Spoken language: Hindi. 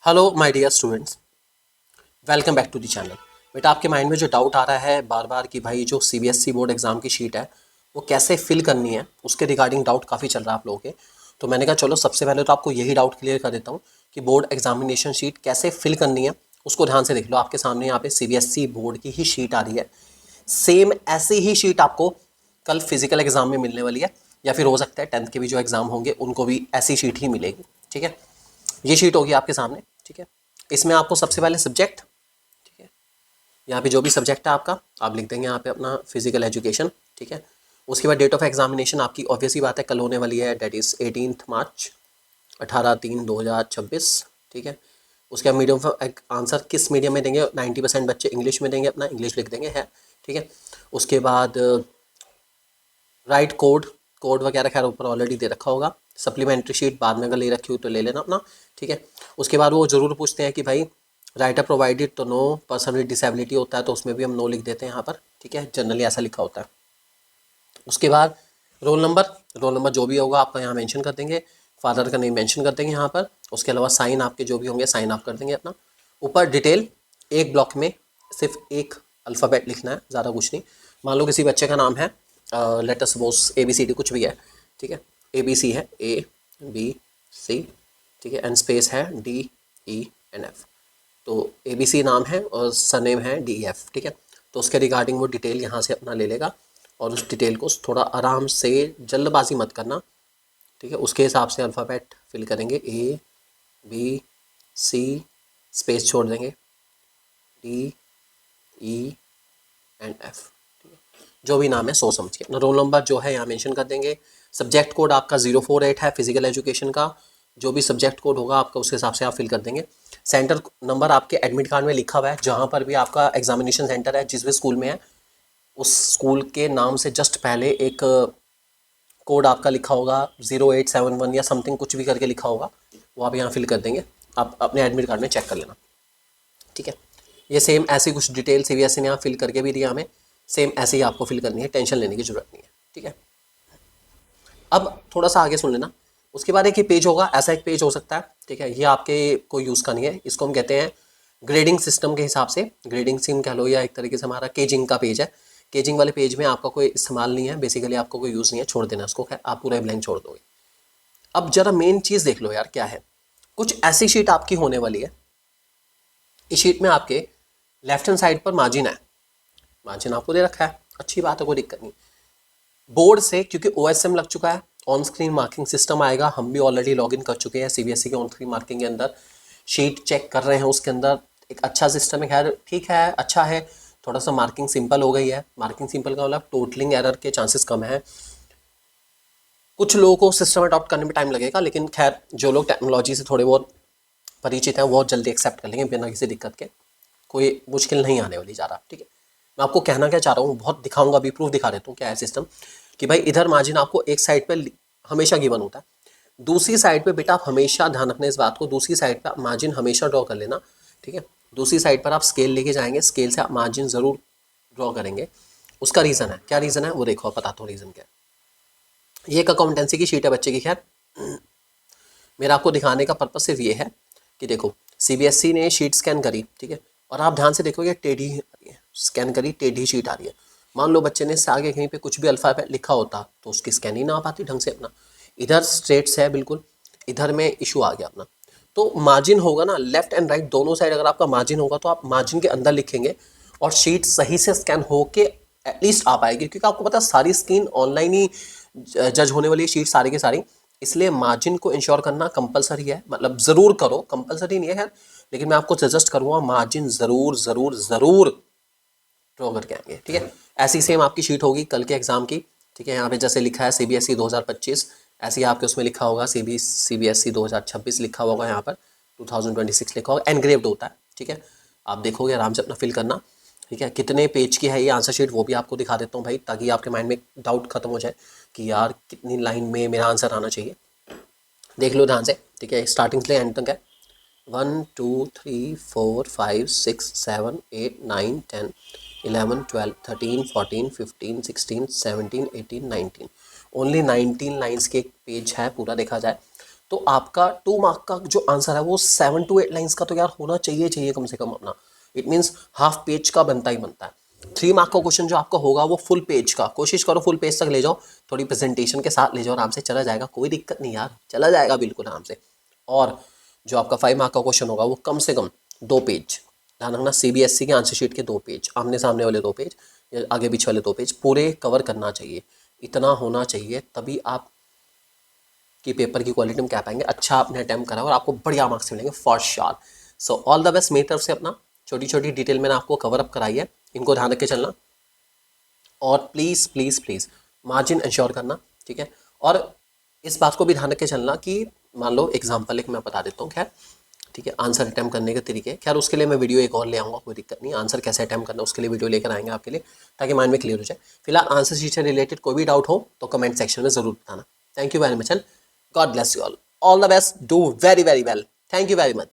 Hello my dear students, welcome back to the channel. बेटा, आपके माइंड में जो डाउट आ रहा है बार बार कि भाई जो सीबीएसई बोर्ड एग्ज़ाम की शीट है वो कैसे फिल करनी है, उसके रिगार्डिंग डाउट काफ़ी चल रहा है आप लोगों के। तो मैंने कहा चलो सबसे पहले तो आपको यही डाउट क्लियर कर देता हूँ कि बोर्ड एग्जामिनेशन शीट कैसे फिल करनी है। उसको ध्यान से देख लो, आपके सामने यहाँ पे सीबीएसई बोर्ड की ही शीट आ रही है। सेम ऐसी ही शीट आपको कल फिजिकल एग्जाम में मिलने वाली है, या फिर हो सकता है 10th के भी जो एग्ज़ाम होंगे उनको भी ऐसी शीट ही मिलेगी। ठीक है, ये शीट होगी आपके सामने। ठीक है, इसमें आपको सबसे पहले सब्जेक्ट, ठीक है, यहाँ पे जो भी सब्जेक्ट है आपका आप लिख देंगे यहाँ पे अपना फिजिकल एजुकेशन। ठीक है, उसके बाद डेट ऑफ एग्जामिनेशन आपकी ऑब्वियस ही बात है कल होने वाली है, डेट इज़ 18 मार्च 18/3/2026। ठीक है, उसके बाद मीडियम ऑफ आंसर किस मीडियम में देंगे, 90% बच्चे इंग्लिश में देंगे, अपना इंग्लिश लिख देंगे है। ठीक है, उसके बाद राइट कोड, कोड वगैरह खैर ऊपर ऑलरेडी दे रखा होगा। सप्लीमेंट्री शीट बाद में अगर ले रखी हो तो ले लेना अपना। ठीक है, उसके बाद वो ज़रूर पूछते हैं कि भाई राइटर प्रोवाइडेड, तो नो। पर्सन विद डिसेबिलिटी होता है तो उसमें भी हम नो लिख देते हैं यहाँ पर। ठीक है, जनरली ऐसा लिखा होता है। उसके बाद रोल नंबर, रोल नंबर जो भी होगा आपका यहाँ मेंशन कर देंगे, फादर का नेम मेंशन कर देंगे यहाँ पर। उसके अलावा साइन आपके जो भी होंगे साइन आप कर देंगे अपना। ऊपर डिटेल, एक ब्लॉक में सिर्फ एक अल्फ़ाबेट लिखना है, ज़्यादा कुछ नहीं। मान लो किसी बच्चे का नाम है, लेट अस सपोज ABCD कुछ भी है। ठीक है, ABC है, ABC। ठीक है, एंड स्पेस है DENF। तो ABC नाम है और सरनेम है DEF। ठीक है, तो उसके रिगार्डिंग वो डिटेल यहाँ से अपना ले लेगा और उस डिटेल को थोड़ा आराम से, जल्दबाजी मत करना। ठीक है, उसके हिसाब से अल्फ़ाबेट फिल करेंगे, ABC, स्पेस छोड़ देंगे DENF। जो भी नाम है सोच समझ के अपना रोल नंबर जो है यहाँ मेंशन कर देंगे। सब्जेक्ट कोड आपका 048 है फिजिकल एजुकेशन का, जो भी सब्जेक्ट कोड होगा आपका उसके हिसाब से आप फिल कर देंगे। सेंटर नंबर आपके एडमिट कार्ड में लिखा हुआ है, जहाँ पर भी आपका एग्जामिनेशन सेंटर है जिस भी स्कूल में है उस स्कूल के नाम से जस्ट पहले एक कोड आपका लिखा होगा 0871 या समथिंग कुछ भी करके लिखा होगा, वो आप यहाँ फिल कर देंगे। आप अपने एडमिट कार्ड में चेक कर लेना। ठीक है, ये सेम ऐसी कुछ डिटेल CBSE ने यहाँ फिल करके भी दिया हमें, सेम ऐसे ही आपको फिल करनी है, टेंशन लेने की जरूरत नहीं है। ठीक है, अब थोड़ा सा आगे सुन लेना। उसके बाद एक ये पेज होगा, ऐसा एक पेज हो सकता है। ठीक है, ये आपके कोई यूज़ का नहीं है, इसको हम कहते हैं ग्रेडिंग सिस्टम के हिसाब से, ग्रेडिंग सिम कह लो या एक तरीके से हमारा केजिंग का पेज है। केजिंग वाले पेज में आपका कोई इस्तेमाल नहीं है, बेसिकली आपको कोई यूज़ नहीं है, छोड़ देना उसको, खैर आप पूरा ब्लैंक छोड़ दोगे। अब जरा मेन चीज़ देख लो यार क्या है। कुछ ऐसी शीट आपकी होने वाली है, इस शीट में आपके लेफ्ट हैंड साइड पर मार्जिन है, मार्जिन आपको दे रखा है, अच्छी बात है, कोई दिक्कत नहीं। बोर्ड से क्योंकि OSM लग चुका है, ऑन स्क्रीन मार्किंग सिस्टम आएगा, हम भी ऑलरेडी लॉगिन कर चुके हैं CBSE के ऑन स्क्रीन मार्किंग के अंदर, शीट चेक कर रहे हैं उसके अंदर। एक अच्छा सिस्टम है, खैर ठीक है, अच्छा है। थोड़ा सा मार्किंग सिंपल हो गई है, मार्किंग सिंपल का मतलब टोटलिंग एरर के चांसेस कम है। कुछ लोगों को सिस्टम अडॉप्ट करने में टाइम लगेगा, लेकिन खैर जो लोग टेक्नोलॉजी से थोड़े बहुत परिचित हैं वो जल्दी एक्सेप्ट कर लेंगे बिना किसी दिक्कत के, कोई मुश्किल नहीं आने वाली ज़्यादा। ठीक है, मैं आपको कहना क्या चाह रहा हूँ, बहुत दिखाऊंगा, अभी प्रूफ दिखा देता हूँ क्या है सिस्टम। कि भाई इधर मार्जिन आपको एक साइड पे हमेशा गिवन होता है, दूसरी साइड पे बेटा आप हमेशा ध्यान रखना इस बात को, दूसरी साइड पे आप मार्जिन हमेशा ड्रॉ कर लेना। ठीक है, दूसरी साइड पर आप स्केल लेके जाएंगे, स्केल से आप मार्जिन ज़रूर ड्रॉ करेंगे। उसका रीज़न है, क्या रीज़न है वो देखो, आप बताता हूँ रीज़न क्या है। ये एक अकाउंटेंसी की शीट है बच्चे की, खैर मेरा आपको दिखाने का पर्पज सिर्फ ये है कि देखो CBSE ने शीट स्कैन करी। ठीक है, और आप ध्यान से देखोगे टेढ़ी आ रही है, स्कैन करी टेढ़ी शीट आ रही है। मान लो बच्चे ने इससे आगे कहीं पे कुछ भी अल्फ़ाबेट लिखा होता तो उसकी स्कैन ही ना आ पाती ढंग से अपना। इधर स्ट्रेट्स है बिल्कुल, इधर में इशू आ गया अपना। तो मार्जिन होगा ना, लेफ्ट एंड राइट दोनों साइड अगर आपका मार्जिन होगा तो आप मार्जिन के अंदर लिखेंगे और शीट सही से स्कैन होके एटलीस्ट आ पाएगी, क्योंकि आपको पता है सारी स्क्रीन ऑनलाइन ही जज होने वाली शीट सारी की सारी, इसलिए मार्जिन को इंश्योर करना कंपलसरी है, मतलब ज़रूर करो, कंपलसरी नहीं है खैर, लेकिन मैं आपको सजेस्ट करूँगा मार्जिन ज़रूर ज़रूर ज़रूर ड्रॉ करके आएंगे। ठीक है, ऐसी सेम आपकी शीट होगी कल के एग्जाम की। ठीक है, यहाँ पे जैसे लिखा है CBSE 2025, ऐसे ही आपके उसमें लिखा होगा CBSE 2026 लिखा होगा, यहाँ पर 2026 लिखा होगा, एनग्रेव्ड होता है। ठीक है, आप देखोगे आराम से अपना फिल करना। ठीक है, कितने पेज की है ये आंसर शीट वो भी आपको दिखा देता हूँ भाई, ताकि आपके माइंड में डाउट खत्म हो जाए कि यार कितनी लाइन में मेरा आंसर आना चाहिए। देख लो ध्यान से। ठीक है, स्टार्टिंग से एंड तक है, 1 2 3 4 5 6 7 8 9 10 11 12 13 14 15 16 17 18 19, ओनली 19 लाइन्स के एक पेज है पूरा देखा जाए। तो आपका 2 मार्क का जो आंसर है वो 7 to 8 लाइन्स का तो यार होना चाहिए कम से कम अपना। इट मीन्स हाफ पेज का बनता ही बनता है। 3 मार्क का क्वेश्चन जो आपका होगा वो फुल पेज का, कोशिश करो फुल पेज तक ले जाओ, थोड़ी प्रेजेंटेशन के साथ ले जाओ, आराम से चला जाएगा, कोई दिक्कत नहीं यार, चला जाएगा बिल्कुल आराम से। और जो आपका 5 मार्क का क्वेश्चन होगा वो कम से कम 2 पेज, ध्यान रखना CBSE के आंसर शीट के 2 पेज, आमने सामने वाले 2 पेज, आगे पीछे वाले 2 पेज पूरे कवर करना चाहिए। इतना होना चाहिए, तभी आप कि पेपर की क्वालिटी में क्या पाएंगे, अच्छा आपने अटैम्प्ट करा और आपको बढ़िया मार्क्स मिलेंगे for sure. So all the best मेरी तरफ से। अपना छोटी छोटी डिटेल मैंने आपको कवर अप कराई है, इनको ध्यान रख के चलना, और please please please margin ensure करना, ठीक है। और इस बात को भी ध्यान रख के चलना कि मान लो एग्जाम्पल एक मैं बता देता हूँ, खैर ठीक है, आंसर अटैम्प्ट करने के तरीके, खैर उसके लिए मैं वीडियो एक और ले आऊँगा, कोई दिक्कत नहीं, आंसर कैसे अटैम्प्ट करना उसके लिए वीडियो लेकर आएंगे आपके लिए, ताकि माइंड में क्लियर हो जाए। फिलहाल आंसर शीट से रिलेटेड कोई भी डाउट हो तो कमेंट सेक्शन में ज़रूर बताना। Thank you very much and God bless you all. All the best. Do very, very well. Thank you very much.